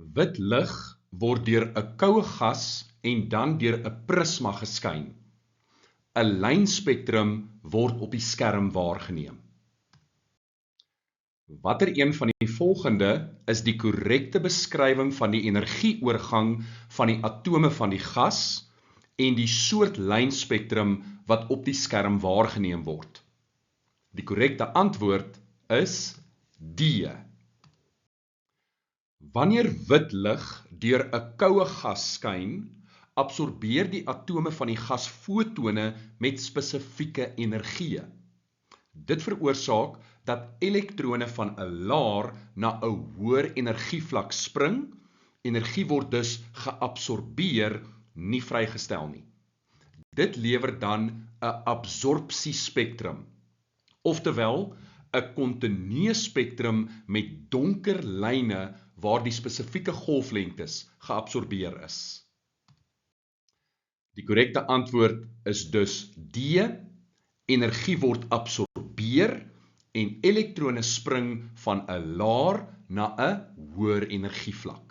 Wit lig word deur 'n koue gas en dan deur 'n prisma geskyn. 'n Lynspektrum word op die skerm waargeneem. Watter een van die volgende is die korrekte beskrywing van die energieoorgang van die atome van die gas en die soort lynspektrum wat op die skerm waargeneem word? Die korrekte antwoord is D. Wanneer wit lig deur 'n koue gas skyn, absorbeer die atome van die gas fotone met spesifieke energie. Dit veroorsaak dat elektrone van 'n laer na 'n hoër energievlak spring. Energie word dus geabsorbeer, nie vrygestel nie. Dit lewer dan 'n absorpsiespektrum, oftewel 'n kontinue spektrum met donker lyne waar die spesifieke golflengtes geabsorbeer is. Die korrekte antwoord is dus D. Energie word absorbeer en elektrone spring van 'n laer na 'n hoër energievlak.